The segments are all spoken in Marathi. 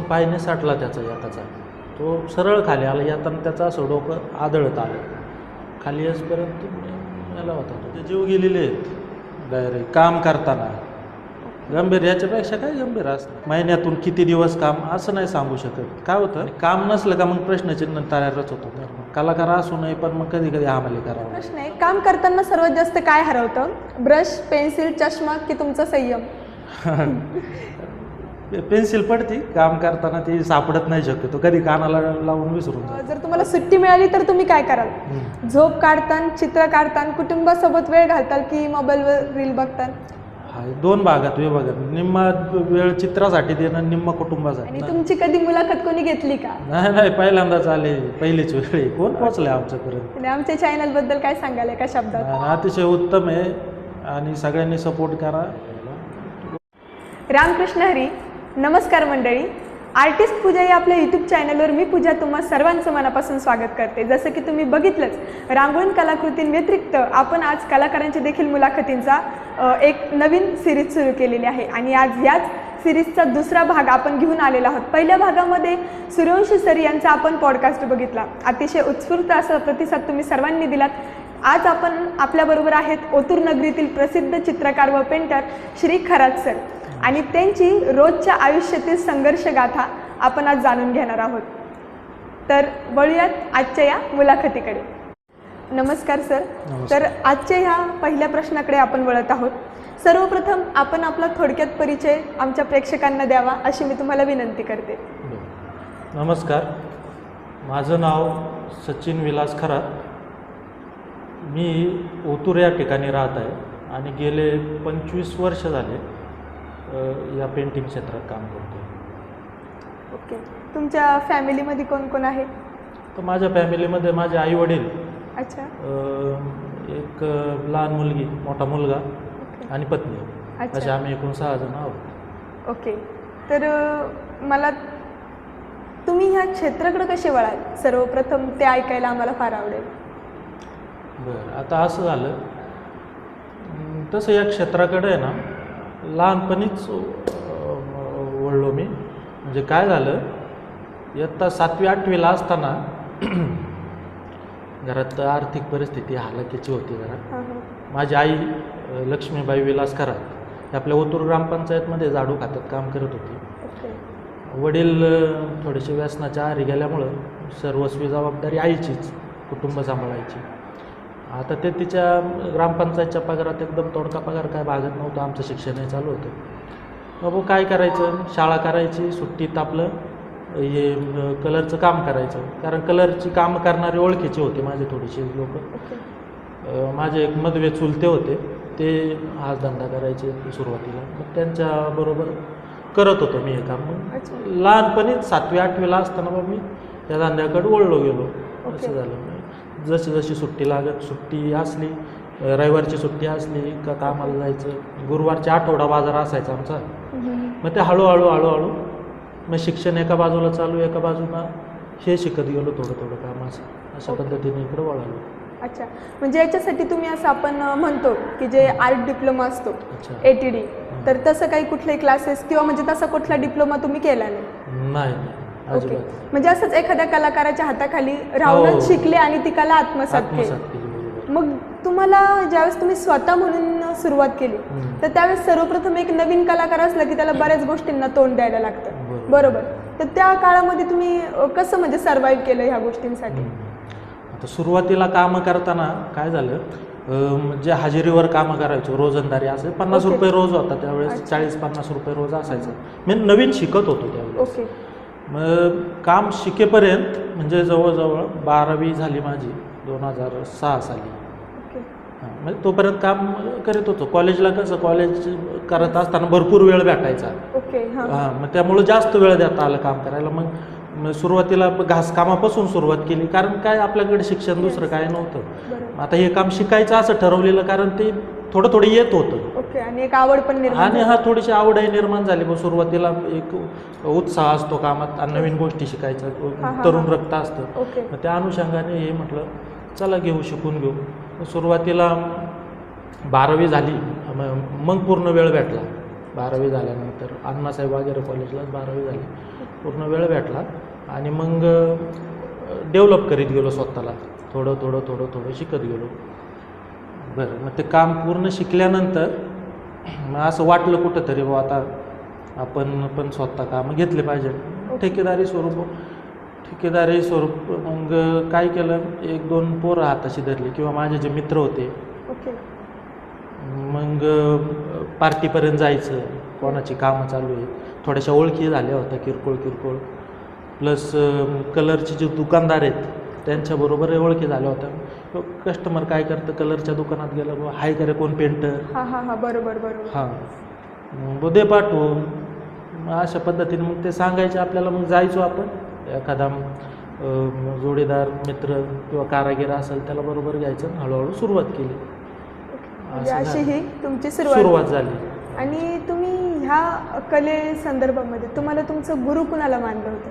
पाय निसटला त्याचा एकाचा, तो सरळ खाली आला. येताना त्याचं असं डोकं आदळत आलं खाली येसपर्यंत मेला होता तो. ते जीव गेलेले आहेत डायरेक्ट काम करताना. गंभीर याच्यापेक्षा काय गंभीर असतं. महिन्यातून किती दिवस काम असं नाही सांगू शकत. काय होतं, काम नसलं का मग प्रश्नचिन्ह तयारच होतो. कलाकार असू नये पण मग कधी कधी आम्हाला करावं. प्रश्न आहे, काम करताना सर्वात जास्त काय हरवतं? ब्रश, पेन्सिल, चष्मा की तुमचा संयम? पेन्सिल पडती काम करताना, ती सापडत नाही शक्यतो. कधी कानाला लावून विसरून जातो. जर तुम्हाला सुट्टी मिळाली तर तुम्ही काय कराल? झोप काढतान, चित्र काढतान, कुटुंबासोबत वेळ घालताल की मोबाईलवर रील बघताल? हा, दोन भागात विभागात. निम्मा वेळ चित्रासाठी देणं, निम्मा कुटुंबासाठी. आणि तुमची कधी मुलाखत कोणी घेतली का? नाही, पहिल्यांदाच आले, पहिलीच वेळ. कोण पोचले आमच्यापर्यंत? आणि आमच्या चॅनलबद्दल काय सांगाल एका शब्दात? अतिशय उत्तम आहे आणि सगळ्यांनी सपोर्ट करा. रामकृष्ण हरी. नमस्कार मंडळी, आर्टिस्ट पूजा या आपल्या यूट्यूब चॅनलवर मी पूजा तुम्हा सर्वांचं मनापासून स्वागत करते. जसं की तुम्ही बघितलंच, रांगोळी कलाकृतींव्यतिरिक्त आपण आज कलाकारांची देखील मुलाखतींचा एक नवीन सिरीज सुरू केलेली आहे. आणि आज याच सिरीजचा दुसरा भाग आपण घेऊन आलेला आहोत. पहिल्या भागामध्ये सूर्यवंशी सर यांचा आपण पॉडकास्ट बघितला. अतिशय उत्स्फूर्त असा प्रतिसाद तुम्ही सर्वांनी दिलात. आज आपण आपल्याबरोबर आहेत ओतूर नगरीतील प्रसिद्ध चित्रकार व पेंटर श्री खरात सर, आणि त्यांची रोजच्या आयुष्यातील संघर्ष गाथा आपण आज जाणून घेणार आहोत. तर वळूयात आजच्या या मुलाखतीकडे. नमस्कार सर. तर आजच्या ह्या पहिल्या प्रश्नाकडे आपण वळत आहोत. सर्वप्रथम आपण आपला थोडक्यात परिचय आमच्या प्रेक्षकांना द्यावा अशी मी तुम्हाला विनंती करते. नमस्कार, माझं नाव सचिन विलास खरात. मी ओतूर या ठिकाणी राहत आहे आणि गेले 25 वर्ष झाले या पेंटिंग क्षेत्रात काम करतो. ओके. तुमच्या फॅमिलीमध्ये कोण कोण आहे? तर माझ्या फॅमिलीमध्ये माझे आई वडील, अच्छा, एक लहान मुलगी, मोठा मुलगा आणि पत्नी, असे आम्ही एकूण 6 जण आहोत. ओके. तर मला तुम्ही ह्या क्षेत्राकडे कसे वळाल सर्वप्रथम ते ऐकायला आम्हाला फार आवडेल. बरं, आता असं झालं, तसं या क्षेत्राकडे आहे ना लहानपणीच वळलो मी. म्हणजे काय झालं, इयत्ता 7वी 8वीला असताना घरात आर्थिक परिस्थिती हालाकीची होती जरा. माझी आई लक्ष्मीबाई विलास खरात आपल्या ओतूर ग्रामपंचायतमध्ये झाडू खात्यात काम करत होती. वडील थोडेसे व्यसनाच्या आहारी गेल्यामुळं सर्वस्वी जबाबदारी आईचीच, कुटुंब सांभाळायची. आता ते तिच्या ग्रामपंचायतच्या पगारात एकदम तोडका पगार काय भागत नव्हतं. आमचं शिक्षणही चालू होतं. बाबू काय करायचं, शाळा करायची, सुट्टीत आपलं हे कलरचं काम करायचं. कारण कलरची कामं करणारे ओळखीचे होते माझे थोडेसे लोक. माझे एक मधवे चुलते होते, ते हाच धंदा करायचे सुरुवातीला. मग त्यांच्याबरोबर करत होतो मी हे काम. मग लहानपणीच 7वी 8वीला असताना मग मी या धंद्याकडे वळलो गेलो. असं झालं. जशी जशी सुट्टी लागत, सुट्टी असली, रविवारची सुट्टी असली का कामाला जायचं. गुरुवारचा आठवडा बाजार असायचा आमचा. मग ते हळूहळू मग शिक्षण एका बाजूला चालू, एका बाजूला हे शिकत गेलो थोडं काम. असं अशा पद्धतीने इकडं वळालो. अच्छा, म्हणजे याच्यासाठी तुम्ही असं आपण म्हणतो की जे आर्ट डिप्लोमा असतो ATD, तर तसं काही कुठले क्लासेस किंवा म्हणजे तसा कुठला डिप्लोमा तुम्ही केला नाही? ओके. म्हणजे असंच एखाद्या कलाकाराच्या हाताखाली राहूनच शिकले आणि ती कला आत्मसात केली. मग तुम्हाला ज्यावेळेस तुम्ही स्वतः म्हणून सुरुवात केली तर त्यावेळेस सर्वप्रथम एक नवीन कलाकार असला की त्याला बऱ्याच गोष्टींना तोंड द्यायला लागतं, बरोबर? तर त्या काळामध्ये तुम्ही कसं म्हणजे सर्व्हाइव्ह केलं ह्या गोष्टींसाठी? आता सुरुवातीला कामं करताना काय झालं, जे हजेरीवर कामं करायचो, रोजंदारी असे 50 रुपये रोज होता त्यावेळेस. 40-50 रुपये रोज असायचं. मी नवीन शिकत होतो त्यावेळेस. ओके. मग काम शिकेपर्यंत म्हणजे जवळजवळ 12वी झाली माझी 2006 साली. म्हणजे तोपर्यंत काम करीत होतो. कॉलेजला कसं, कॉलेज करत असताना भरपूर वेळ भेटायचा. मग त्यामुळं जास्त वेळ देता आलं काम करायला. मग सुरुवातीला घासकामापासून सुरुवात केली, कारण काय आपल्याकडे शिक्षण दुसरं काय नव्हतं. आता हे काम शिकायचं असं ठरवलेलं, कारण ते थोडं येत होतं. आणि एक आवड पण निर्माण, आणि थोडीशी आवडही निर्माण झाली. मग सुरुवातीला एक उत्साह असतो कामात, नवीन गोष्टी शिकायचा, तरुण रक्त असतं. मग त्या अनुषंगाने हे म्हटलं चला शिकून घेऊ. सुरुवातीला 12वी झाली, मग पूर्ण वेळ भेटला. 12वी झाल्यानंतर अण्णासाहेब वगैरे कॉलेजलाच 12वी झाली, पूर्ण वेळ भेटला आणि मग डेव्हलप करीत गेलो स्वतःला, थोडं थोडं थोडं थोडं शिकत गेलो. बरं, मग ते काम पूर्ण शिकल्यानंतर मग असं वाटलं कुठंतरी बुवा आता आपण पण स्वतः कामं घेतले पाहिजे. ठेकेदारी स्वरूप मग काय केलं, 1-2 पोरं हाताशी धरली किंवा माझे जे मित्र होते, मग पार्टीपर्यंत जायचं, कोणाची कामं चालू आहे, थोड्याशा ओळखी झाल्या होत्या किरकोळ, प्लस कलरचे जे दुकानदार आहेत त्यांच्याबरोबर ओळखी झाल्या होत्या. कस्टमर काय करतं, कलरच्या दुकानात गेलं, हाय करे कोण पेंटर, बरोबर हां मग दे पाठवून, अशा पद्धतीने मग ते सांगायचे आपल्याला. मग जायचो आपण, एखादा जोडीदार मित्र किंवा कारागीर असेल त्याला बरोबर घ्यायचं, हळूहळू सुरुवात केली. अशी ही तुमची सुरुवात झाली. आणि तुम्ही ह्या कले संदर्भामध्ये तुम्हाला तुमचं गुरु कुणाला मानलं होतं?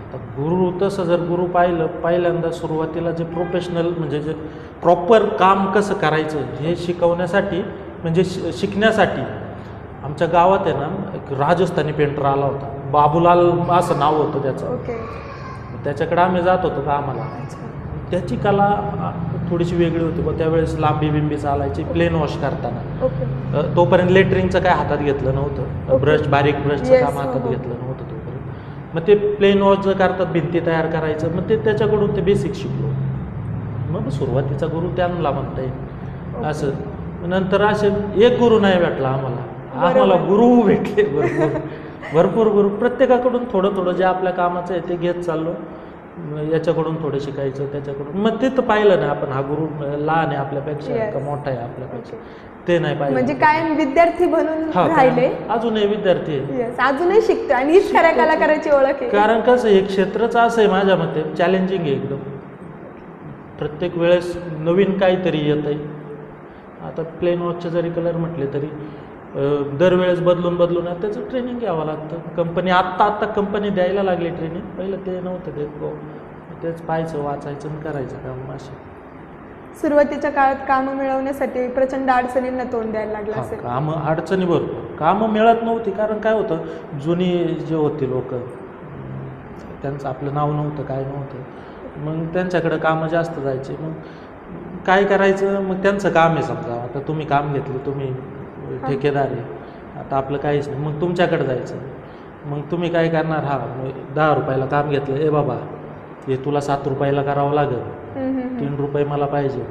आता गुरु तसं जर गुरु पहिल्यांदा सुरुवातीला जे प्रोफेशनल म्हणजे जे प्रॉपर काम कसं करायचं हे शिकवण्यासाठी म्हणजे शिकण्यासाठी आमच्या गावात आहे ना एक राजस्थानी पेंटर आला होता, बाबूलाल असं नाव होतं त्याचं. त्याच्याकडे आम्ही जात होतो कामाला. त्याची कला थोडीशी वेगळी होती, पण त्यावेळेस लांबी बिंबी चालायची प्लेन वॉश करताना. तोपर्यंत लेटरिंगचं काय हातात घेतलं नव्हतं, बारीक ब्रशचं काम हातात घेतलं नव्हतं तोपर्यंत. मग ते प्लेन वॉश जे करतात, भिंती तयार करायचं, मग ते त्याच्याकडून ते बेसिक शिकलो. मग सुरुवातीचा गुरु त्यांना म्हणता येईल असं. नंतर असे एक गुरु नाही भेटला आम्हाला गुरु भेटले भरपूर गुरु, प्रत्येकाकडून थोडं जे आपल्या कामाचं आहे ते घेत चाललो. याच्याकडून थोडं शिकायचं, त्याच्याकडून. मग ते तर पाहिलं नाही आपण, हा गुरु लहान आहे आपल्यापेक्षा का मोठा आहे आपल्यापेक्षा, ते नाही पाहिजे. म्हणजे कायम विद्यार्थी बनून राहिले, अजूनही विद्यार्थी आहे, अजूनही शिकतो. आणि हीच खऱ्या कलाकाराची ओळख आहे. कारण कसं हे क्षेत्रच असं आहे माझ्या मते, चॅलेंजिंग आहे एकदम. प्रत्येक वेळेस नवीन काहीतरी येत आहे. आता प्लेन वॉचचे जरी कलर म्हटले तरी दरवेळेस बदलून त्याचं ट्रेनिंग घ्यावं लागतं. कंपनी आत्ता कंपनी द्यायला लागली ट्रेनिंग, पहिलं ते नव्हतं देत. तेच पाहायचं, वाचायचं आणि करायचं काम. असे सुरुवातीच्या काळात कामं मिळवण्यासाठी प्रचंड अडचणींना तोंड द्यायला लागलं असेल. अडचणी भरपूर, कामं मिळत नव्हती. कारण काय होतं, जुनी जे होती लोक, त्यांचं आपलं नाव नव्हतं, काय नव्हतं, मग त्यांच्याकडे कामं जास्त जायचे. मग काय करायचं, मग त्यांचं काम आहे समजा, आता तुम्ही काम घेतलं, तुम्ही ठेकेदार आहे, आता आपलं काहीच नाही, मग तुमच्याकडे जायचं. मग तुम्ही काय करणार, मग 10 रुपयाला काम घेतलं, ए बाबा हे तुला 7 रुपयाला करावं लागेल, 3 रुपये मला पाहिजे.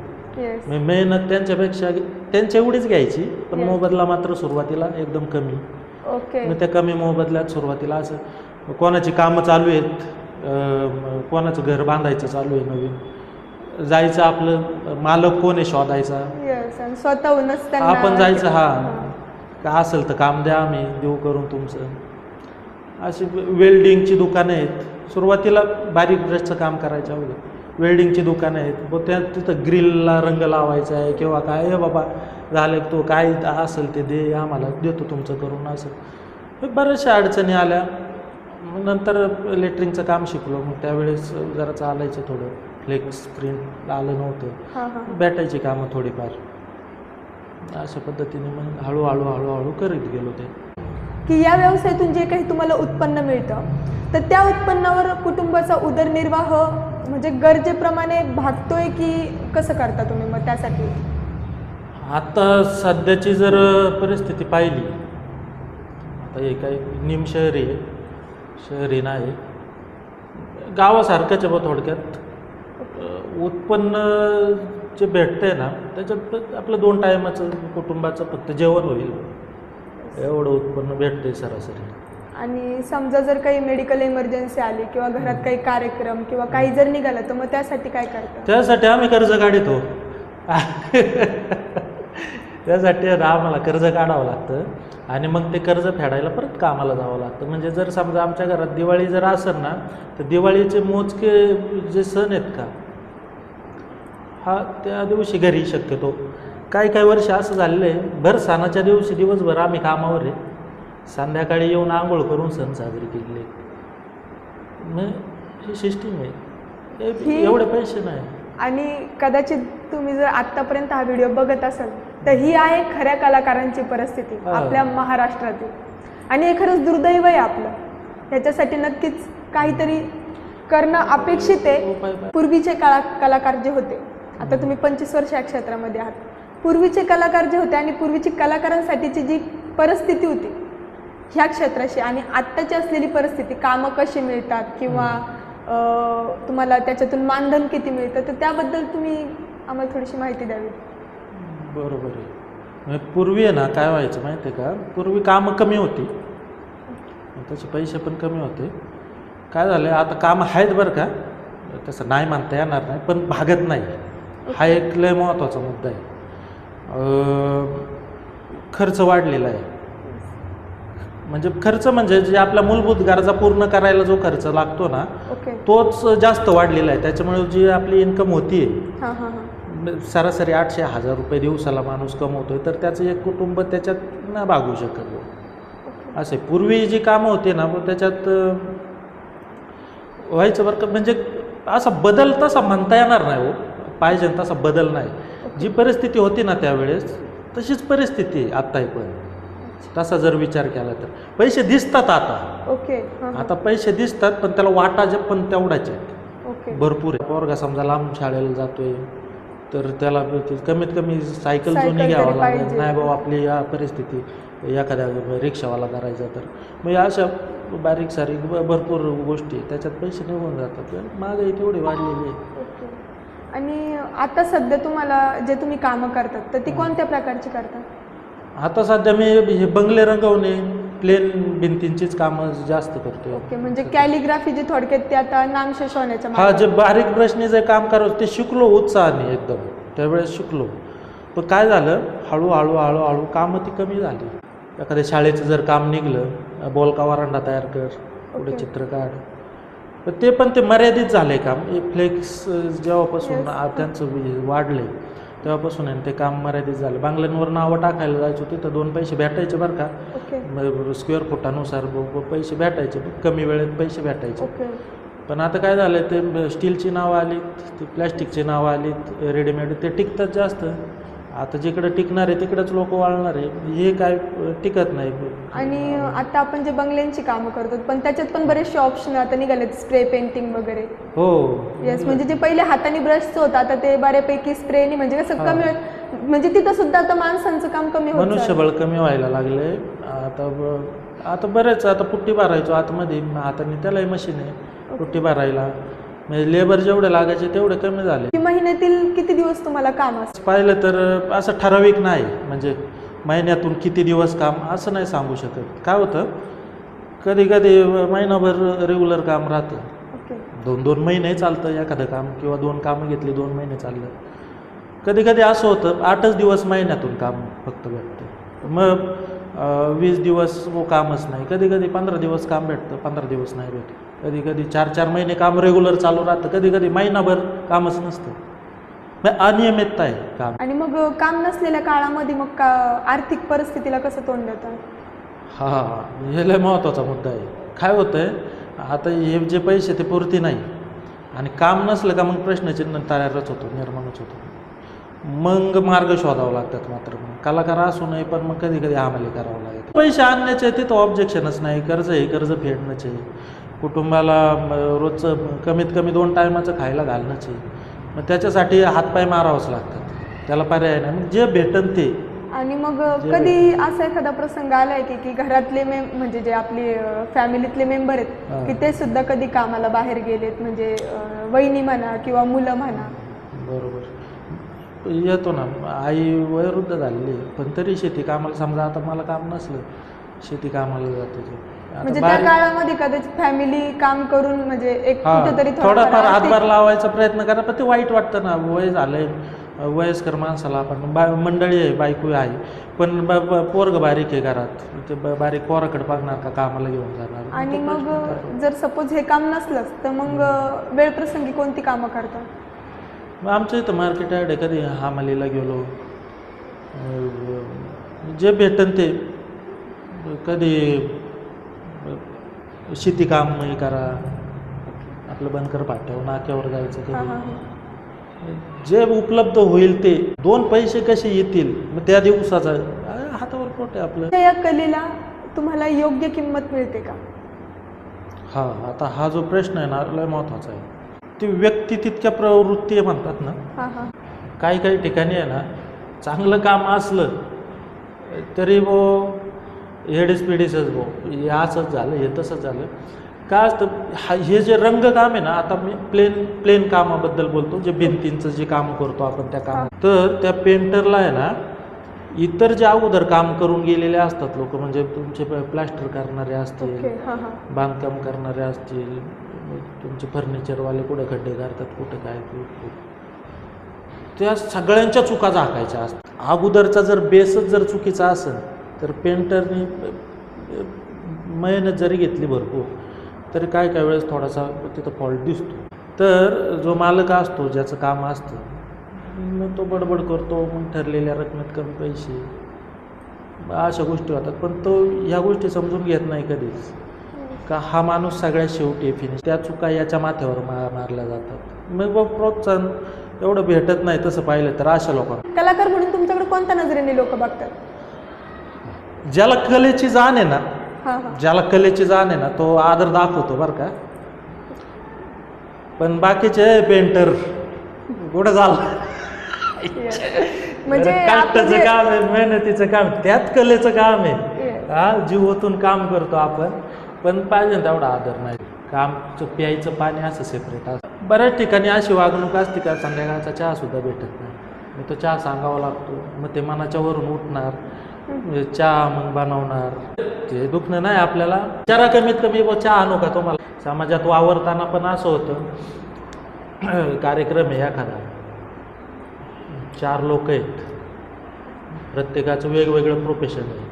मग मेहनत त्यांच्यापेक्षा त्यांच्या एवढीच घ्यायची, पण मोबदला मात्र सुरुवातीला एकदम कमी. मग त्या कमी मोबदल्यात सुरुवातीला असं कोणाची कामं चालू आहेत, कोणाचं घर बांधायचं चालू आहे नवीन, जायचं, आपलं मालक कोण आहे शोधायचा, स्वतःहूनच आपण जायचं, काय असेल तर काम द्या, आम्ही देऊ करून तुमचं. अशी वेल्डिंगची दुकानं आहेत, सुरुवातीला बारीक ब्रशचं काम करायचं अगोदर. वेल्डिंगची दुकानं आहेत, मग तिथं ग्रिलला रंग लावायचा आहे किंवा काय, हे बाबा झालं तो काय असेल ते दे, आम्हाला देतो तुमचं करून. असं बऱ्याचशा अडचणी आल्या. नंतर लेटरिंगचं काम शिकलो. मग त्यावेळेस जरा चालायचं, थोडं फ्लेक्स प्रिंट आलं नव्हतं, भेटायची कामं थोडीफार. अशा पद्धतीने मग हळूहळू करत गेलो ते. की या व्यवसायातून जे काही तुम्हाला उत्पन्न मिळतं, तर त्या उत्पन्नावर कुटुंबाचा उदरनिर्वाह म्हणजे गरजेप्रमाणे भागतोय की कसं करता तुम्ही मग त्यासाठी? आता सध्याची जर परिस्थिती पाहिली, आता हे काही निमशहरी आहे, शहरी नाही, गावासारखंच आहे. थोडक्यात उत्पन्न जे भेटतंय ना, त्याच्यात आपलं 2 टायमाचं कुटुंबाचं फक्त जेवण होईल, एवढं उत्पन्न भेटतंय सरासरी. आणि समजा जर काही मेडिकल इमर्जन्सी आली किंवा घरात काही कार्यक्रम किंवा काही जर निघालं, तर मग त्यासाठी काय करता? त्यासाठी आम्ही कर्ज काढतो. त्यासाठी आम्हाला कर्ज काढावं लागतं आणि मग ते कर्ज फेडायला परत कामाला जावं लागतं. म्हणजे जर समजा आमच्या घरात दिवाळी जर असेल ना, तर दिवाळीचे मोजके जे सण आहेत का, त्या दिवशी घरी शक्यतो. काही वर्ष असं झालेलं आहे, भर सणाच्या दिवशी दिवसभर आम्ही कामावर आहे, संध्याकाळी येऊन आंघोळ करून सण साजरे केलेले. मग ही सिस्टीम आहे, एवढे पैसे नाही. आणि कदाचित तुम्ही जर आत्तापर्यंत हा व्हिडिओ बघत असाल, तर ही आहे खऱ्या कलाकारांची परिस्थिती आपल्या महाराष्ट्रातील, आणि हे खरंच दुर्दैव आहे आपलं. ह्याच्यासाठी नक्कीच काहीतरी करणं अपेक्षित आहे. पूर्वीचे कलाकार जे होते, आता तुम्ही 25 वर्ष या क्षेत्रामध्ये आहात, पूर्वीचे कलाकार जे होते आणि पूर्वीची कलाकारांसाठीची जी परिस्थिती होती ह्या क्षेत्राशी आणि आत्ताची असलेली परिस्थिती, कामं कशी मिळतात किंवा तुम्हाला त्याच्यातून मानधन किती मिळतं, तर त्याबद्दल तुम्ही आम्हाला थोडीशी माहिती द्यावी. बरोबर आहे. म्हणजे पूर्वी आहे ना काय व्हायचं माहिती आहे का, पूर्वी कामं कमी होती, त्याचे पैसे पण कमी होते. काय झालं, आता कामं आहेत बरं का, तसं नाही म्हणता येणार नाही, पण भागत नाही. हा एक लय महत्त्वाचा मुद्दा आहे. खर्च वाढलेला आहे. म्हणजे खर्च म्हणजे जे आपल्या मूलभूत गरजा पूर्ण करायला जो खर्च लागतो ना, तोच जास्त वाढलेला आहे. त्याच्यामुळे जी आपली इन्कम होती सरासरी 800-1000 रुपये दिवसाला माणूस कमवतोय, तर त्याचं एक कुटुंब त्याच्यात नाही भागू शकत. असे पूर्वी जी कामं होती ना, त्याच्यात व्हायचं बरं का. म्हणजे असा बदल तसा म्हणता येणार नाही हो, पाहिजे तसा बदल नाही. जी परिस्थिती होती ना त्यावेळेस तशीच परिस्थिती आहे आत्ताही. पण तसा जर विचार केला तर पैसे दिसतात आता. आता पैसे दिसतात, पण त्याला वाटा जे पण तेवढाच आहेत, भरपूर आहे. पोरगा समजा लांब शाळेला जातोय, तर त्याला कमीत कमी सायकल जोनी घ्यावं लागेल. नाही बाबा आपली या परिस्थिती एखाद्या रिक्षावाला करायचा, तर मग अशा बारीक सारीक भरपूर गोष्टी त्याच्यात पैसे निघून जातात. महागाई तेवढी वाढलेली आहे. आणि आता सध्या तुम्हाला जे तुम्ही कामं करतात तर ती कोणत्या प्रकारची करतात? आता सध्या मी हे बंगले रंगवणे, प्लेन भिंतींचीच कामं जास्त करतो. ओके, म्हणजे कॅलिग्राफी जी थोडक्यात ते आता नामशेष होण्याच्या हा, जे बारीक ब्रशने जे काम करावं ते शिकलो उत्साहाने एकदम, त्यावेळेस शिकलो. पण काय झालं, हळूहळू कामं ती कमी झाली. एखाद्या शाळेचं जर काम निघलं, बोलका वरांडा तयार कर, पुढे चित्र काढ, ते पण ते मर्यादित झाले काम. फ्लेक्स जेव्हापासून त्यांचं वाढले तेव्हापासून ते काम मर्यादित झालं. बांगल्यांवर नावं टाकायला जायचं होती तर 2 पैसे भेटायचे बरं का, स्क्वेअर फुटानुसार पैसे भेटायचे, कमी वेळेत पैसे भेटायचे. पण आता काय झालं, ते स्टीलची नावं आलीत, ते प्लॅस्टिकची नावं आलीत, रेडीमेड, ते टिकतात जास्त. आता जिकडे टिकणार आहे तिकडेच लोक वाळणार आहे, हे काय टिकत नाही. आणि आता आपण जे बंगल्यांची कामं करतो, पण त्याच्यात पण बरेचसे ऑप्शन आता निघालेत, स्प्रे पेंटिंग वगैरे. हो येस, म्हणजे जे पहिले हाताने ब्रशचं होतं, आता ते बऱ्यापैकी स्प्रेनी, म्हणजे कसं कमी, म्हणजे तिथं सुद्धा आता माणसांचं काम कमी होतं, मनुष्यबळ कमी व्हायला लागले. आता बरेच, आता पुट्टी भरायचो आतमध्ये हाताने, त्यालाही मशीन आहे पुट्टी भरायला. म्हणजे लेबर जेवढे लागायचे तेवढे कमी झाले. महिन्यातील किती दिवस तुम्हाला काम असतं? पाहिलं तर असं ठराविक नाही, म्हणजे महिन्यातून किती दिवस काम असं नाही सांगू शकत. काय होतं, कधी कधी महिनाभर रेग्युलर काम राहतं, 2-2 महिने चालतं एखादं काम, किंवा 2 कामं घेतली 2 महिने चाललं. कधी कधी असं होतं 8च दिवस महिन्यातून काम फक्त भेटतं, मग 20 दिवस कामच नाही. कधी कधी 15 दिवस काम भेटतं, 15 दिवस नाही भेटत. कधी कधी 4-4 महिने काम रेग्युलर चालू राहतं, कधी कधी महिनाभर कामच नसतं. अनियमितता आहे काम. आणि मग काम नसलेल्या काळामध्ये मग आर्थिक परिस्थितीला कसं तोंड देतं? हे लय महत्त्वाचा मुद्दा आहे. काय होतं आहे, आता हे जे पैसे ते पुरती नाही, आणि काम नसलं का मग प्रश्नचिन्ह तयारच होतो, निर्माणच होतो. मग मार्ग शोधावं लागतात. मात्र मग कलाकार असू नये, पण मग कधी कधी आम्हाला करावं लागतं. पैसे आणण्याचे तिथं ऑब्जेक्शनच नाही, कर्ज आहे, कर्ज फेडणंच आहे, कुटुंबाला रोजचं कमीत कमी 2 टायमाचं खायला घालणंच आहे. मग त्याच्यासाठी हातपाय मारावंच लागतात, त्याला पर्याय नाही. मग जे भेटन ते. आणि मग कधी असा एखादा प्रसंग आलाय की घरातले म्हणजे जे आपली फॅमिलीतले मेंबर आहेत की ते सुद्धा कधी कामाला बाहेर गेलेत, म्हणजे वहिनी म्हणा किंवा मुलं म्हणा? बरोबर, येतो ना. आई वयोवृद्ध झालेली, पण तरी शेती कामाला, समजा आता मला काम नसलं, शेती कामाला जाते. म्हणजे त्या काळामध्ये कदाचित फॅमिली काम करून म्हणजे एक कुठेतरी थोडाफार हातभार लावायचा प्रयत्न करा, पण ते वाईट वाटतं ना. वय झालंय, वयस्कर माणसाला आपण मंडळी आहे, बायको आहे, पण पोरग बारीक आहे घरात, ते बारीक पोराकडे बघणार का, कामाला घेऊन जाणार? आणि मग जर सपोज हे काम नसलंच तर मग वेळ प्रसंगी कोणती कामं करतात? मग आमच्या इथं मार्केट आहे, कधी हामालीला गेलो, जे भेटन ते. कधी शेती काम करा, आपलं बनकर पाट्यावर नाक्यावर जायचं, कधी जे उपलब्ध होईल ते 2 पैसे कसे येतील मग त्या दिवसाचा हातावर पोट आहे आपलं. या कलेला तुम्हाला योग्य किंमत मिळते का? हा, आता हा जो प्रश्न आहे ना लय महत्त्वाचा आहे. ती व्यक्ती तितक्या प्रवृत्ती आहे म्हणतात ना. हां हां. काही ठिकाणी आहे ना चांगलं काम असलं तरी हेडीस पिढीसच हे असंच झालं हे तसंच झालं. काय असतं हे जे रंगकाम आहे ना, आता मी प्लेन कामाबद्दल बोलतो, जे भिंतींचं जे काम करतो आपण त्या कामात, तर त्या पेंटरला आहे ना इतर जे अगोदर काम करून गेलेले असतात लोक, म्हणजे तुमचे प्लास्टर करणारे असतील, बांधकाम करणारे असतील, तुमचे फर्निचरवाले कुठं खड्डे करतात कुठं काय, त्या सगळ्यांच्या चुका झाकायच्या असतात. अगोदरचा जर बेसच जर चुकीचा असेल तर पेंटरनी मेहनत जरी घेतली भरपूर तरी काय वेळेस थोडासा तिथं फॉल्ट दिसतो. तर जो मालक असतो ज्याचं काम असतं मग तो बडबड करतो, मग ठरलेल्या रकमेत कमी पैसे, अशा गोष्टी होतात. पण तो ह्या गोष्टी समजून घेत नाही कधीच का हा माणूस सगळ्यात शेवटी फिनिश, त्या चुका याच्या माथ्यावर मारल्या जातात. मग प्रोत्साहन एवढं भेटत नाही तसं पाहिलं तर अशा लोकांना. कलाकार म्हणून तुमच्याकडे कोणत्या नजरेने लोक बघतात? ज्याला कलेची जाण आहे ना, ज्याला कलेची जाण आहे ना तो आदर दाखवतो बरं का. पण बाकीचे पेंटर कुठं झालं म्हणजे कष्टाचं काम आहे, मेहनतीचं काम, त्यात कलेचं काम आहे. हा, जीव ओतून काम करतो आपण, पण पाहिजे तेवढा आदर नाही. कामचं प्यायचं पाणी असं सेपरेट असतं. बऱ्याच ठिकाणी अशी वागणूक असते का संध्याकाळचा चहा सुद्धा भेटत नाही, मग तो चहा सांगावा लागतो, मग ते मनाच्या वरून उठणार, चहा मग बनवणार. ते दुखणं नाही आपल्याला. जरा कमीत कमी चहा आणू का तुम्हाला. समाजात वावरताना पण असं होतं, कार्यक्रम आहे एखादा, 4 लोक आहेत, प्रत्येकाचं वेगवेगळं प्रोफेशन आहे,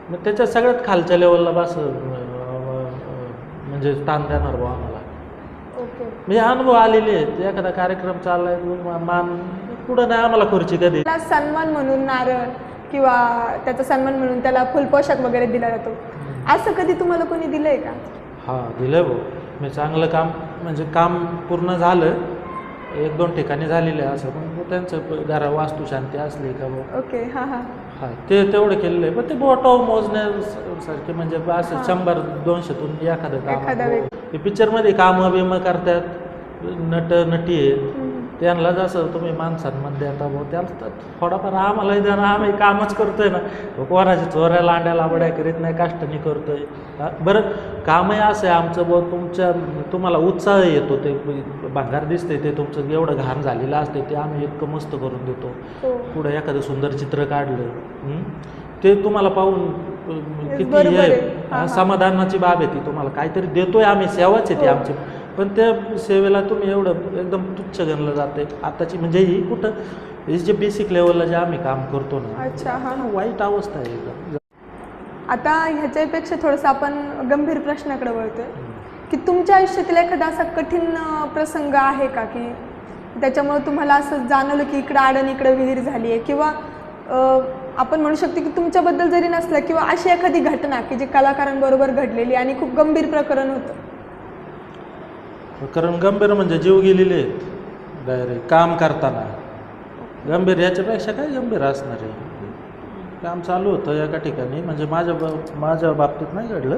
मग त्याच्या सगळ्यात खालच्या लेवलला बस म्हणजे स्थान देणार भाऊ आम्हाला. म्हणजे अनुभव आलेले आहेत. एखादा कार्यक्रम चाललाय मान पुढं नाही आम्हाला खुर्ची कधी. सन्मान म्हणून नारळ किंवा त्याचा सन्मान म्हणून त्याला फुल पोशाख वगैरे दिला जातो, असं कधी तुम्हाला कोणी दिलंय का? हां, दिलंय भाऊ. मी चांगलं काम म्हणजे काम पूर्ण झालं, 1-2 ठिकाणी झालेलं आहे असं, पण त्यांचं घरा वास्तुशांती असली का भाऊ. ओके. हां हां. हां, ते तेवढं केलेलं आहे. पण ते बोटावर मोजण्यासारखे, म्हणजे असं 100-200तून एखादं काम. ते पिक्चरमध्ये कामं बिमं करतात नटी आहेत, त्यांना जसं तुम्ही मान सन्मान देता भाऊ, त्याला थोडाफार आम्हालाही द्या ना, आम्ही कामच करतोय ना. कोणाची चोऱ्या लांड्या लाबड्या करीत नाही, काष्टनी करतोय. बरं, कामही असं आहे आमचं भाऊ, तुम्हाला उत्साह येतो, ते भांगार दिसते, ते तुमचं एवढं घाण झालेलं असते, ते आम्ही इतकं मस्त करून देतो. पुढं एखादं सुंदर चित्र काढलं ते तुम्हाला पाहून किती हे समाधानाची बाब आहे ती. तुम्हाला काहीतरी देतोय आम्ही, सेवाच आहे ती आमची, पण त्या सेवेला तुम्ही एवढं एकदम तुच्छ गणलं जाते आताची. म्हणजे ही कुठं हे जे बेसिक लेवलला जे आम्ही काम करतो ना. अच्छा. हां, वाईट अवस्था आहे एकदम. आता ह्याच्यापेक्षा थोडंसं आपण गंभीर प्रश्नाकडे वळतोय की तुमच्या आयुष्यातील एखादा असा कठीण प्रसंग आहे का की त्याच्यामुळे तुम्हाला असं जाणवलं की इकडं आडण इकडं विहीर झाली आहे, किंवा आपण म्हणू शकतो की तुमच्याबद्दल जरी नसलं किंवा अशी एखादी घटना की जी कलाकारांबरोबर घडलेली आणि खूप गंभीर प्रकरण होतं? प्रकरण गंभीर म्हणजे जीव गेलेले आहेत डायरेक्ट काम करताना. गंभीर याच्यापेक्षा काय गंभीर असणार आहे. काम चालू होतं एका ठिकाणी, म्हणजे माझ्या बाबतीत नाही घडलं,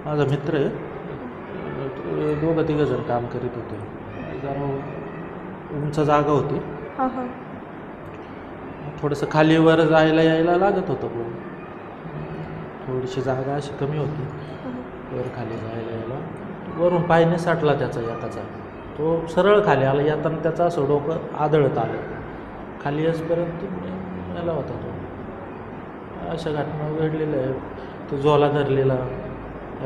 माझा मित्र आहे, 2-3 जण काम करीत होते. जरा उंच जागा होती, थोडंसं खालीवर जायला यायला लागत होतं, पण थोडीशी जागा अशी कमी होती, वर खाली जायला यायला. वरून पायने साठला त्याचा एकाचा, तो सरळ खाली आला, येताना त्याचं असं डोकं आदळत आलं, खाली येसपर्यंत मेला होता तो. अशा घटना घडलेल्या आहेत. तो झोला धरलेला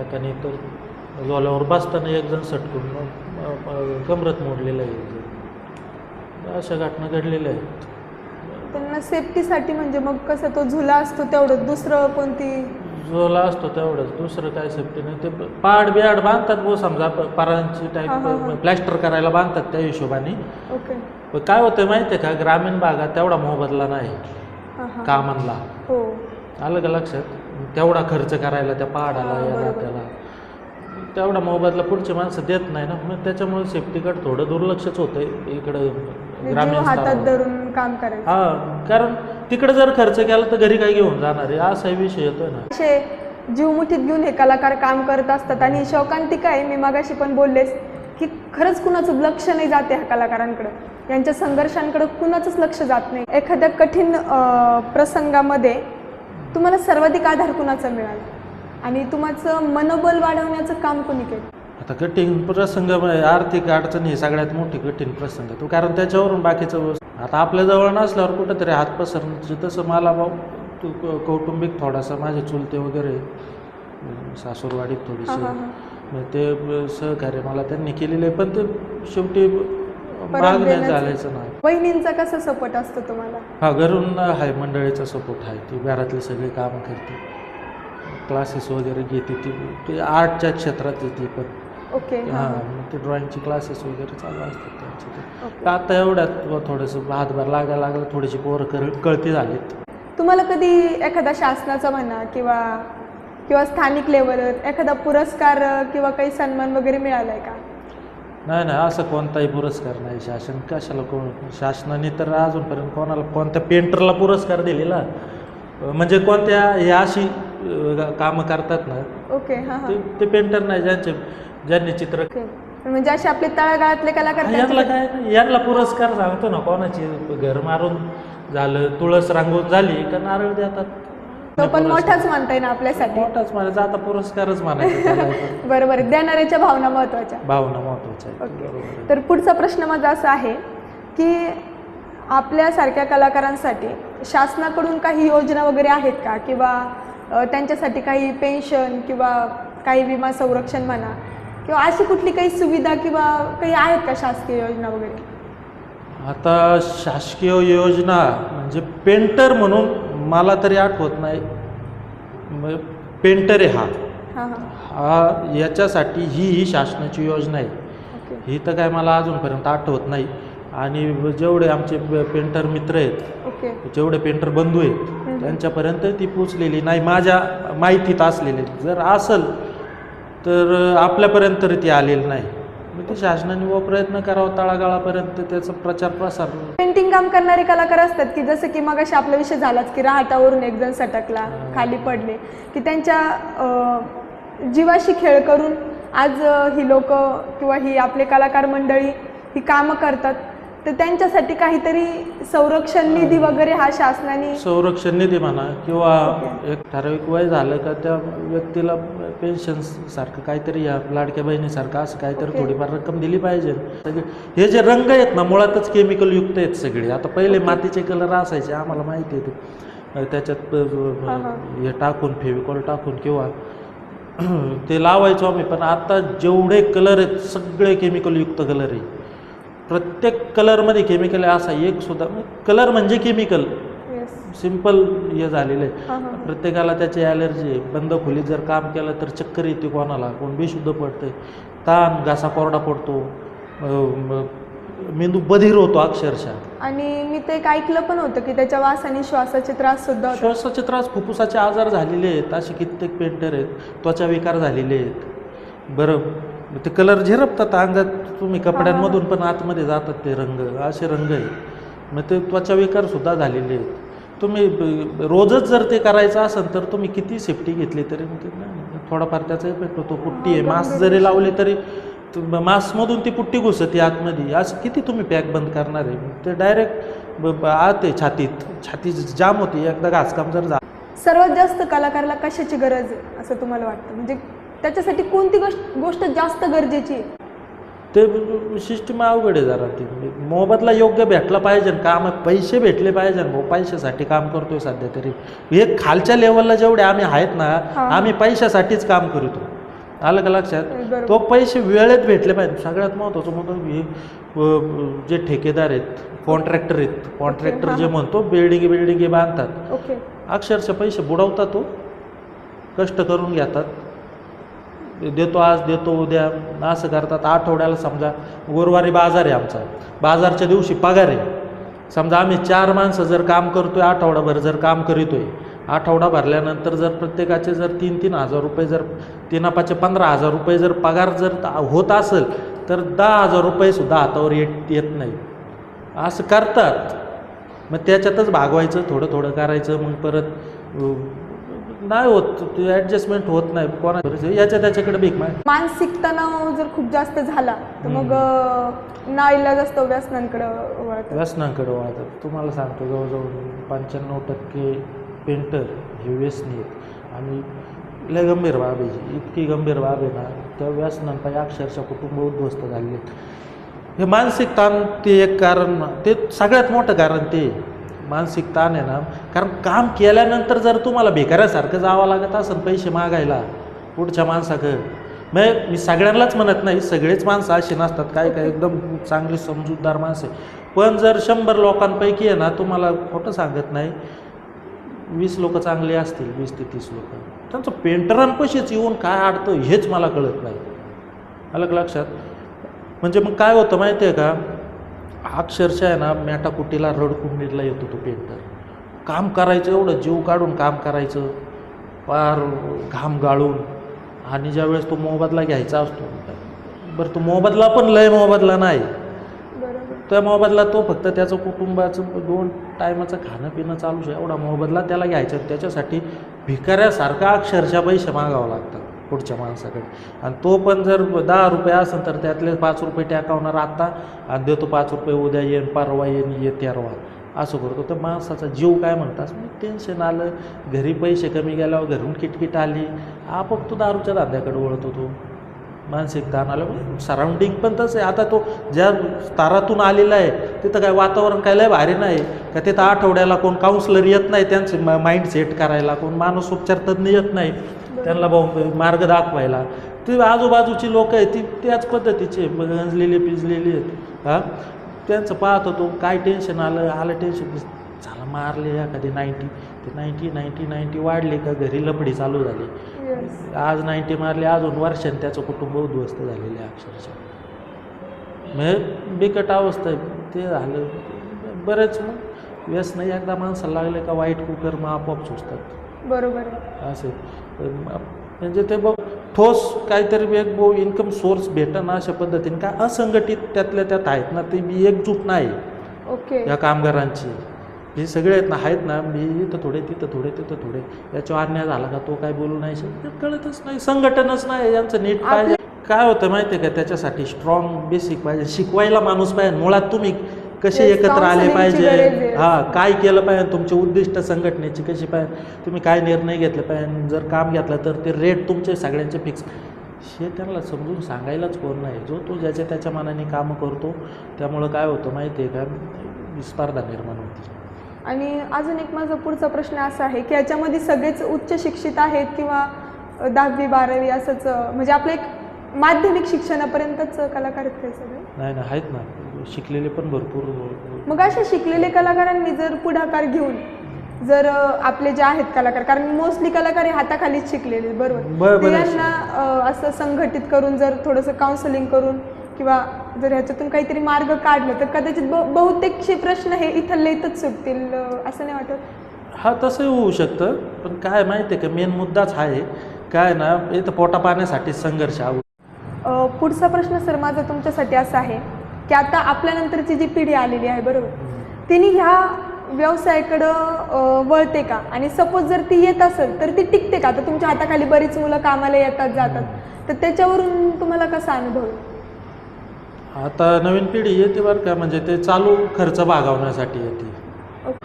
एकाने, तर झोल्यावर बसताना एक जण सटकून कमरत मोडलेलं आहे एक जण. अशा घटना घडलेल्या आहेत. त्यांना सेफ्टीसाठी म्हणजे मग कसं तो झुला असतो तेवढं, दुसरं कोणती झोला असतो तेवढंच, दुसरं काय सेफ्टी नाही. ते पाड बियाड बांधतात भाऊ, समजा पारांची टाईप प्लॅस्टर करायला बांधतात त्या हिशोबाने. ओके. पण काय होतं माहिती आहे का, ग्रामीण भागात तेवढा मोबदला नाही कामांना. हो, आलं का लक्षात? तेवढा खर्च करायला त्या पहाडाला याला त्याला. तेवढा मोबदला पुढचे माणसं देत नाही ना, मग त्याच्यामुळे सेफ्टीकडे थोडं दुर्लक्षच होतं इकडं ग्रामीण हातात स्तरावर. धरून काम करायचं. हा, कारण तिकडे जर खर्च केला तर घरी काय घेऊन जाणार आहे, असाही विषय येतोय ना. असे जीव मुठीत घेऊन हे कलाकार काम करत असतात आणि शौकांतिक आहे, मी मागाशी पण बोललेच की खरंच कुणाचं लक्ष नाही जाते ह्या कलाकारांकडे, यांच्या संघर्षांकडे कुणाचंच लक्ष जात नाही. एखाद्या कठीण प्रसंगामध्ये तुम्हाला सर्वाधिक आधार कुणाचा मिळाला आणि तुमचं मनोबल वाढवण्याचं काम कोणी केलं? आता कठीण प्रसंग म्हणजे आर्थिक अडचण ही सगळ्यात मोठी कठीण प्रसंग तो, कारण त्याच्यावरून बाकीचं आता आपल्याजवळ नसल्यावर कुठंतरी हात पसरण्याचं. तसं मला कौटुंबिक थोडासा माझे चुलते वगैरे सासूरवाडीत थोडीशी ते सहकार्य मला त्यांनी केलेलं आहे, पण ते शेवटी मागण्या चालायचं नाही. बहिणींचा कसा सपोर्ट असतो तुम्हाला? हा, घरून आहे, मंडळीचा सपोर्ट आहे, ती घरातली सगळी कामं करते, क्लासेस वगैरे घेते, ती आर्टच्या क्षेत्रात येते पण. ओके. हां, मग ते ड्रॉइंगचे क्लासेस वगैरे चालू असतात त्यांचे. आता एवढ्यात थोडंसं हातभार लागायला लागलं, थोडीशी पोरं कळती झालीत. तुम्हाला कधी एखादा शासनाचा म्हणा किंवा स्थानिक लेवलवर एखादा पुरस्कार किंवा काही सन्मान वगैरे मिळालाय का? नाही, असं कोणताही पुरस्कार नाही. शासन कशाला, शासनाने तर अजूनपर्यंत कोणत्या पेंटरला पुरस्कार दिलेला, म्हणजे कोणत्या हे अशी कामं करतात ना. ओके. ते पेंटर नाही ज्यांनी चित्र. म्हणजे असे आपले तळागाळातले कलाकार, यांना पुरस्कार सांगतो ना, कोणाची घर मारून झालं, तुळस रांगून झाली का नारळ देतात. तो पण मोठाच मानता येईल आपल्यासाठी. मोठाच म्हणायचा, आता पुरस्कारच म्हणायचा. बरोबर, देणाऱ्याच्या भावना महत्वाच्या. महत्वाच्या. तर पुढचा प्रश्न माझा असा आहे की आपल्यासारख्या कलाकारांसाठी शासनाकडून काही योजना वगैरे आहेत का, किंवा त्यांच्यासाठी काही पेन्शन किंवा काही विमा संरक्षण म्हणा, किंवा अशी कुठली काही सुविधा किंवा काही आहेत का शासकीय योजना वगैरे? आता शासकीय योजना म्हणजे पेंटर म्हणून मला तरी आठवत नाही. पेंटर आहे हा याच्यासाठी ही शासनाची योजना आहे. ही तर काय मला अजूनपर्यंत आठवत नाही. आणि जेवढे आमचे पेंटर मित्र आहेत, जेवढे पेंटर बंधू आहेत, त्यांच्यापर्यंत ती पोचलेली नाही माझ्या माहितीत असलेली. जर असेल तर आपल्यापर्यंत तरी ती आलेली नाही. मग ते शासनाने प्रयत्न करावा तळागाळापर्यंत त्याचा प्रचार प्रसार. पेंटिंग काम करणारे कलाकार असतात की जसं की मग अशा आपला विषय झालाच की राहटावरून एक जण सटकला, खाली पडले, की त्यांच्या जीवाशी खेळ करून आज ही लोक किंवा ही आपले कलाकार मंडळी ही कामं करतात. तर त्यांच्यासाठी काहीतरी संरक्षण निधी वगैरे हा शासनाने, संरक्षण निधी म्हणा किंवा एक ठराविक वय झालं का त्या व्यक्तीला पेन्शन सारखं काहीतरी, या लाडक्या बहिणीसारखं असं काहीतरी थोडीफार रक्कम दिली पाहिजे. हे जे रंग आहेत ना, मुळातच केमिकल युक्त आहेत सगळे. आता पहिले मातीचे कलर असायचे, आम्हाला माहिती आहे, त्याच्यात हे टाकून, फेविकॉल टाकून किंवा ते लावायचो आम्ही. पण आता जेवढे कलर आहेत सगळे केमिकल युक्त कलर आहे. प्रत्येक कलरमध्ये केमिकल आहे, असा एक सुद्धा कलर म्हणजे केमिकल सिंपल हे झालेलं आहे. प्रत्येकाला त्याची ॲलर्जी आहे. बंद खोलीत जर काम केलं तर चक्कर येते, कोणाला कोण बेशुद्ध पडते, ताण, घासा कोरडा पडतो, मेंदू बधीर होतो अक्षरशः. आणि मी ते एक ऐकलं पण होतं की त्याच्या वासाने श्वासाचे त्रास सुद्धा, श्वासाचे त्रास, फुफ्फुसाचे आजार झालेले आहेत. असे कित्येक पेंटर आहेत, त्वचा विकार झालेले आहेत. बरं, ते कलर झिरपतात अंगात, तुम्ही कपड्यांमधून पण आतमध्ये जातात ते रंग, असे रंग आहे. मग ते त्वचा विकार सुद्धा झालेले आहेत. तुम्ही रोजच जर ते करायचं असेल तर तुम्ही किती सेफ्टी घेतली तरी थोडाफार त्याचा इफेक्ट होतो. पुट्टी आहे, मास्क जरी लावले तरी मास्कमधून ती पुट्टी घुसते आतमध्ये. असं किती तुम्ही पॅक बंद करणार आहे? ते डायरेक्ट आत आहे, छाती जाम होती एकदा घासकाम जर झालं. सर्वात जास्त कलाकाराला कशाची गरज आहे असं तुम्हाला वाटतं? म्हणजे त्याच्यासाठी कोणती गोष्ट जास्त गरजेची आहे? ते सिस्टीम अवघड आहे जरा. ती मोबदला योग्य भेटला पाहिजे, काम पैसे भेटले पाहिजे. पैशासाठी काम करतोय सध्या तरी. हे खालच्या लेवलला जेवढे आम्ही आहेत ना, आम्ही पैशासाठीच काम करतो. आलं का लक्षात? तो पैसे वेळेत भेटले पाहिजे. सगळ्यात महत्त्वाचं हे जे ठेकेदार आहेत, कॉन्ट्रॅक्टर आहेत, कॉन्ट्रॅक्टर जे म्हणतो बिल्डिंग बांधतात, अक्षरशः पैसे बुडवतात. तो कष्ट करून घेतात, देतो आज देतो उद्या असं करतात. आठवड्याला समजा गुरुवारी बाजार आहे आमचा, बाजारच्या दिवशी पगार आहे. समजा आम्ही 4 माणसं जर काम करतोय, आठवडाभर जर काम करीतोय आठवडा भरल्यानंतर जर प्रत्येकाचे जर 3,000 रुपये जर 3/5 15,000 रुपये जर पगार जर होत असेल तर 10,000 रुपयेसुद्धा हातावर येत नाही. असं करतात. मग त्याच्यातच भागवायचं, थोडं थोडं करायचं. मग परत नाही होत, ते ॲडजस्टमेंट होत नाही. कोणा त्याच्याकडे भीक मानसिक तणाव जर खूप जास्त झाला तर मग नाईलाज असतो व्यसनांकडे वळतात. तुम्हाला सांगतो जवळजवळ 95% पेंटर हे व्यसनी आहेत. आणि लय गंभीर बाब आहे, इतकी गंभीर बाब आहे ना, त्या व्यसनांपायी अक्षरशः कुटुंब उद्ध्वस्त झाले आहेत. हे मानसिक ताण ते एक कारण, ते सगळ्यात मोठं कारण ते मानसिक ताण आहे ना. कारण काम केल्यानंतर जर तुम्हाला भिकाऱ्यासारखं जावं लागत असेल पैसे मागायला पुढच्या माणसाकडं, मग मी सगळ्यांनाच म्हणत नाही, सगळेच माणसं अशी नसतात, काय काय एकदम चांगली समजूतदार माणसं. पण जर 100 लोकांपैकी आहे ना, तुम्हाला खोटं सांगत नाही, 20 लोक चांगले असतील, 20 ते 30 लोक, त्यांचं पेंटरांपाशीच येऊन काय अडतं हेच मला कळत नाही. अलग लक्षात. म्हणजे मग काय होतं माहिती आहे का, अक्षरशः आहे ना मॅटाकुटीला रडकुंडीला येतो तो पेंटर. काम करायचं, एवढं जीव काढून काम करायचं, पार घाम गाळून. आणि ज्यावेळेस तो मोबदला घ्यायचा असतो, बरं तो मोबदला पण लय मोबदला नाही, त्या मोबदला तो फक्त त्याचं कुटुंबाचं 2 टायमाचं खाणं पिणं चालू आहे, एवढा मोबदला त्याला घ्यायचा. त्याच्यासाठी भिकाऱ्यासारखा अक्षरशः पैसे मागावं लागतात पुढच्या माणसाकडे. आणि तो पण जर 10 रुपये असेल तर त्यातले 5 रुपये टाकावणार आत्ता आणि देतो 5 रुपये उद्या येईन, परवा येईन, तेरवा, असं करतो. तर माणसाचा जीव काय म्हणतात, टेन्शन आलं, घरी पैसे कमी गेल्यावर घरून किटकिट आली, आपोआप तो दारूच्या धंद्याकडे वळतो. तो मानसिक ताण आलं. सराउंडिंग पण तसं आहे. आता तो ज्या स्तरातून आलेला आहे तिथं काय वातावरण काय लय भारी नाही का, तिथं आठवड्याला कोण काउन्सिलर येत नाही त्यांचे माइंड सेट करायला, कोण मानस उपचार तज्ज्ञ येत नाही त्यांना मार्ग दाखवायला. ती आजूबाजूची लोक आहेत ती त्याच पद्धतीचे गंजलेली पिजलेली आहेत. हां, त्यांचं पाहत होतो, काय टेन्शन आलं टेन्शन, झालं मारले एखादी 90, ते 90 वाढले का घरी लफडी चालू झाली. आज 90 मारले, अजून वर्षांनी त्याचं कुटुंब उद्ध्वस्त झालेलं आहे अक्षरशः. म्हणजे बिकट अवस्था आहे. ते झालं बरेच. मग व्यसन एकदा माणसाला लागले का वाईट कुकर मग आपोआप सुचतात. बरोबर आहे. असे म्हणजे ते बघ ठोस काहीतरी एक इन्कम सोर्स भेटणं अशा पद्धतीने. काय असंघटित त्यातल्या त्यात आहेत ना, ते मी एकजूट नाही या कामगारांची. हे सगळे आहेत ना, मी इथं थोडे तिथं थोडे तिथं थोडे, याच्यावर अन्याय झाला का तो काय बोलू नाही शकत, कळतच नाही. संघटनच नाही यांचं नीट पाहिजे. काय होतं माहिती आहे का, त्याच्यासाठी स्ट्रॉंग बेसिक पाहिजे, शिकवायला माणूस पाहिजे. मुळात तुम्ही कसे एकत्र आले पाहिजे, काय केलं पाहिजे, तुमचे उद्दिष्ट संघटनेची कशी पाहिजे, तुम्ही काय निर्णय घेतले पाहिजे, जर काम घेतलं तर ते रेट तुमचे सगळ्यांचे फिक्स, हे त्यांना समजून सांगायलाच कोण नाही. जो तो ज्याच्या त्याच्या मनाने कामं करतो. त्यामुळं काय होतं माहिती आहे का, स्पर्धा निर्माण होती. आणि अजून एक माझा पुढचा प्रश्न असा आहे की याच्यामध्ये सगळेच उच्च शिक्षित आहेत किंवा 10वी 12वी असंच, म्हणजे आपलं एक माध्यमिक शिक्षणापर्यंतच कलाकार आहेत सगळे? नाही आहेत ना, शिकलेले पण भरपूर. मग अशा शिकलेले कलाकारांनी जर पुढाकार घेऊन जर आपले जे आहेत कलाकार, कारण मोस्टली कलाकार हे हाताखालीच शिकलेले, बरोबर, त्यांना असं संघटित करून जर थोडंसं काउन्सिलिंग करून किंवा जर ह्याच्यातून काहीतरी मार्ग काढलं तर कदाचित बहुतेकशे प्रश्न हे इथले इथंच सुटतील, असं नाही वाटत? हा, तसंही होऊ शकतं. पण काय माहिती आहे का, मेन मुद्दाच आहे काय ना, इथं पोटा पाण्यासाठी संघर्ष. पुढचा प्रश्न सर माझा तुमच्यासाठी असा आहे की आता आपल्यानंतरची जी पिढी आलेली आहे, बरोबर, तिने ह्या व्यवसायाकडं वळते का? आणि सपोज जर ती येत असेल तर ती टिकते का? आता तुमच्या हाताखाली बरीच मुलं कामाला येतात जातात, तर त्याच्यावरून तुम्हाला कसा अनुभव? आता नवीन पिढी येते बरं का, म्हणजे ते चालू खर्च भागवण्यासाठी येते.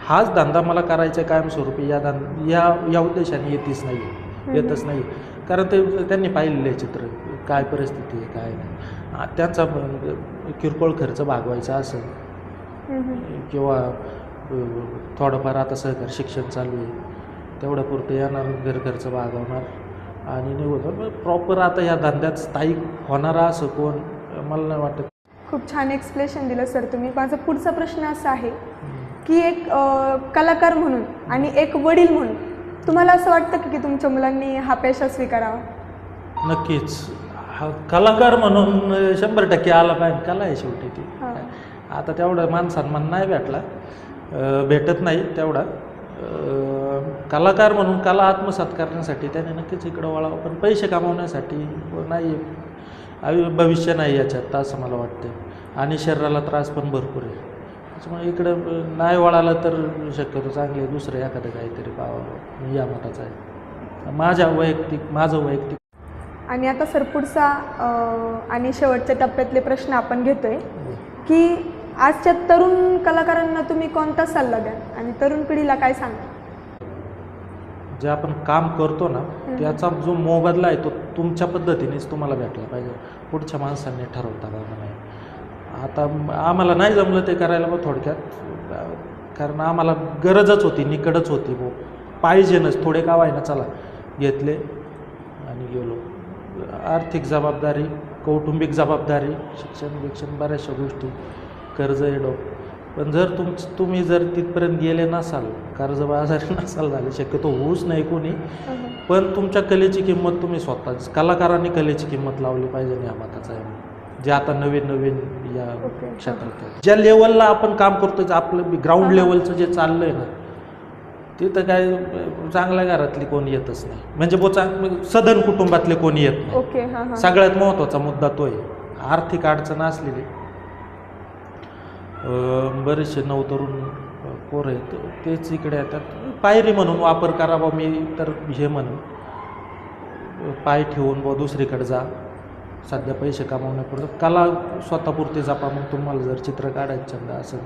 हाच धंदा मला करायचा कायमस्वरूपी, या उद्देशाने येतच नाही. कारण त्यांनी पाहिलेलं आहे चित्र, काय परिस्थिती आहे काय नाही. त्यांचा किरकोळ खर्च भागवायचा असेल किंवा थोडंफार आता सहकार शिक्षण चालू आहे तेवढ्या पुरते येणार, घर खर्च भागवणार आणि निघून प्रॉपर आता या धंद्यात स्थायिक होणारा असं कोण मला नाही वाटत. खूप छान एक्सप्लेनेशन दिलं सर तुम्ही. माझा पुढचा प्रश्न असा आहे की एक कलाकार म्हणून आणि एक वडील म्हणून तुम्हाला असं वाटतं की तुमच्या मुलांनी हा पेशा स्वीकारावा? नक्कीच. हा कलाकार म्हणून 100% आला पाहिजे. कला आहे शेवटी ती. आता तेवढं मान सन्मान नाही भेटला, भेटत नाही तेवढा. कलाकार म्हणून कला आत्मसात करण्यासाठी त्याने नक्कीच इकडं वळावं, पण पैसे कमावण्यासाठी नाही, भविष्य नाही याच्यात असं मला वाटतं. आणि शरीराला त्रास पण भरपूर आहे, त्याच्यामुळे इकडं नाही वळालं तर शक्यतो चांगले दुसरं एखादं काहीतरी पाहावं, मी या मताचा आहे, माझं वैयक्तिक. आणि आता सर पुढचा आणि शेवटच्या टप्प्यातले प्रश्न आपण घेतोय की आजच्या तरुण कलाकारांना तुम्ही कोणता सल्ला द्याल आणि तरुण पिढीला काय सांगा? जे आपण काम करतो ना त्याचा जो मोबदला आहे तो तुमच्या पद्धतीनेच तुम्हाला भेटला पाहिजे, पुढच्या माणसांनी ठरवता कामा नाही. आता आम्हाला नाही जमलं ते करायला मग थोडक्यात, कारण आम्हाला गरजच होती, निकडच होती, पाहिजेनच थोडे का व्हायना, चला घेतले आणि गेलो. आर्थिक जबाबदारी, कौटुंबिक जबाबदारी, शिक्षण बऱ्याचशा गोष्टी, कर्ज येडो. पण जर तुम्ही जर तिथपर्यंत गेले नसाल, कर्जबाजारी नसाल झाले, शक्यतो होऊच नाही कोणी, पण तुमच्या कलेची किंमत तुम्ही स्वतःच कलाकारांनी कलेची किंमत लावली पाहिजे या मताचा आहे, जे आता नवीन या क्षेत्रात आहे. ज्या लेवलला आपण काम करतो, आपलं ग्राउंड लेवलचं जे चाललं आहे ना, तिथं काय चांगल्या घरातली कोणी येतच नाही, म्हणजे सधन कुटुंबातले कोणी येत नाही. सगळ्यात महत्त्वाचा मुद्दा तो आहे. आर्थिक अडचण असलेली बरेचसे नवतरुण पोरं आहेत तेच इकडे येतात, पायरी म्हणून वापर करावा. मी तर हे म्हणून पाय ठेवून व दुसरीकडे जा, सध्या पैसे कमावण्यापुरतं कला स्वतःपुरती जपा. मग तुम्हाला जर चित्र काढायचं छंद असेल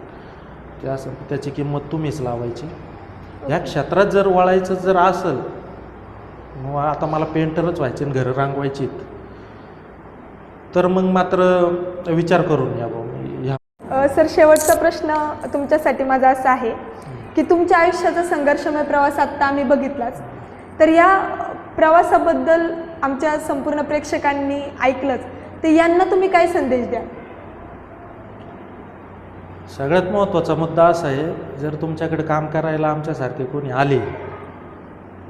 ते असेल त्याची किंमत तुम्हीच लावायची. ह्या क्षेत्रात जर वळायचं जर असेल, मग आता मला पेंटरच व्हायचे आणि घरं रांगवायची, तर मग मात्र विचार करून या. सर शेवटचा प्रश्न तुमच्यासाठी माझा असा आहे की तुमच्या आयुष्याचा संघर्षमय प्रवास आत्ता आम्ही बघितलाच, तर या प्रवासाबद्दल आमच्या संपूर्ण प्रेक्षकांनी ऐकलंच, तर यांना तुम्ही काय संदेश द्या? सगळ्यात महत्त्वाचा मुद्दा असा आहे, जर तुमच्याकडे काम करायला आमच्यासारखे कोणी आले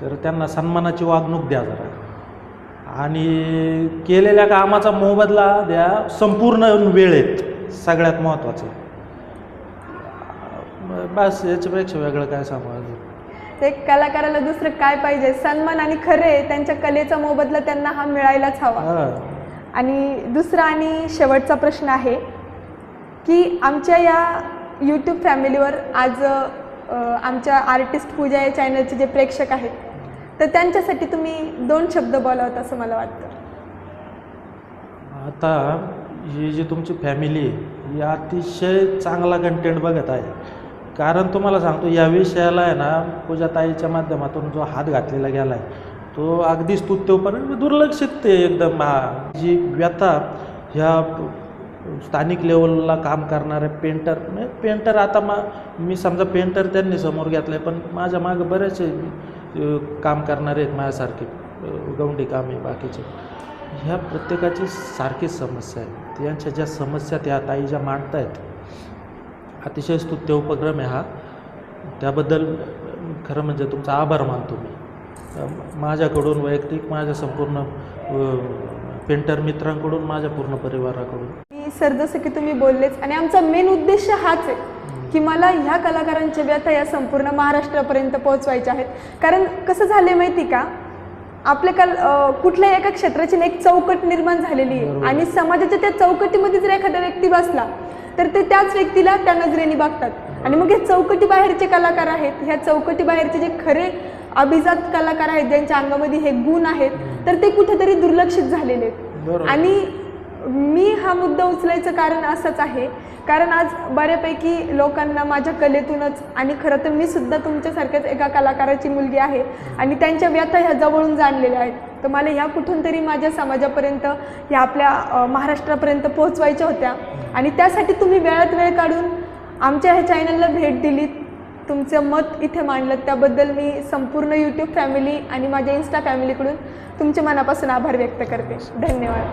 तर त्यांना सन्मानाची वागणूक द्या जरा, आणि केलेल्या कामाचा मोबदला द्या संपूर्ण वेळेत. सगळ्यात महत्त्वाचं बस, याच्यापेक्षा वेगळं काय सांगायचं. एक कलाकाराला दुसरं काय पाहिजे? सन्मान, आणि खरे त्यांच्या कलेचा मोबदला त्यांना हा मिळायलाच हवा. आणि दुसरा आणि शेवटचा प्रश्न आहे की आमच्या या यूट्यूब फॅमिलीवर आज आमच्या आर्टिस्ट पूजा या चॅनलचे जे प्रेक्षक आहेत, तर त्यांच्यासाठी तुम्ही 2 शब्द बोलावत असं मला वाटतं. आता ही जी तुमची फॅमिली आहे ही अतिशय चांगला कंटेंट बघत आहे, कारण तुम्हाला सांगतो या विषयाला आहे ना, पूजाताईच्या माध्यमातून जो हात घातलेला गेला आहे तो अगदी स्तुत्योपर्यंत दुर्लक्षित ते एकदम. जी व्यथा ह्या स्थानिक लेवलला काम करणारे पेंटर आता मी समजा पेंटर त्यांनी समोर घेतलं आहे, पण माझ्या मागं बरेचसे काम करणारे आहेत माझ्यासारखे, गवंडी कामे बाकीचे, ह्या प्रत्येकाची सारखीच समस्या आहे. यांच्या ज्या समस्या त्या ताई ज्या मांडत आहेत, अतिशय स्तुत्य उपक्रम आहे हा. त्याबद्दल खरं म्हणजे तुमचा आभार मानतो मी. माझ्याकडून वैयक्तिक, माझ्या संपूर्ण पेंटर मित्रांकडून, माझ्या पूर्ण परिवाराकडून. सर जसं की तुम्ही बोललेच, आणि आमचा मेन उद्देश हाच आहे की मला ह्या कलाकारांच्या व्यथा या संपूर्ण महाराष्ट्रापर्यंत पोहोचवायच्या आहेत. कारण कसं झालं माहिती का, आपल्या कुठल्याही एका क्षेत्राची एक चौकट निर्माण झालेली आहे, आणि समाजाच्या त्या चौकटीमध्ये जर एखादा व्यक्ती बसला तर ते त्याच व्यक्तीला त्या नजरेने बघतात. आणि मग हे चौकटी बाहेरचे कलाकार आहेत, ह्या चौकटी बाहेरचे जे खरे अभिजात कलाकार आहेत, ज्यांच्या अंगामध्ये हे गुण आहेत, तर ते कुठेतरी दुर्लक्षित झालेले आहेत. आणि मी हा मुद्दा उचलायचं कारण असंच आहे, कारण आज बऱ्यापैकी लोकांना माझ्या कलेतूनच, आणि खरं तर मी सुद्धा तुमच्यासारख्याच एका कलाकाराची मुलगी आहे, आणि त्यांच्या व्यथा ह्या जवळून जाणलेल्या आहेत. तर मला ह्या कुठून तरी माझ्या समाजापर्यंत, ह्या आपल्या महाराष्ट्रापर्यंत पोहोचवायच्या होत्या, आणि त्यासाठी तुम्ही वेळात वेळ काढून आमच्या ह्या चॅनलला भेट दिलीत, तुमचं मत इथे मांडलं, त्याबद्दल मी संपूर्ण यूट्यूब फॅमिली आणि माझ्या इन्स्टा फॅमिलीकडून तुमचे मनापासून आभार व्यक्त करते. धन्यवाद.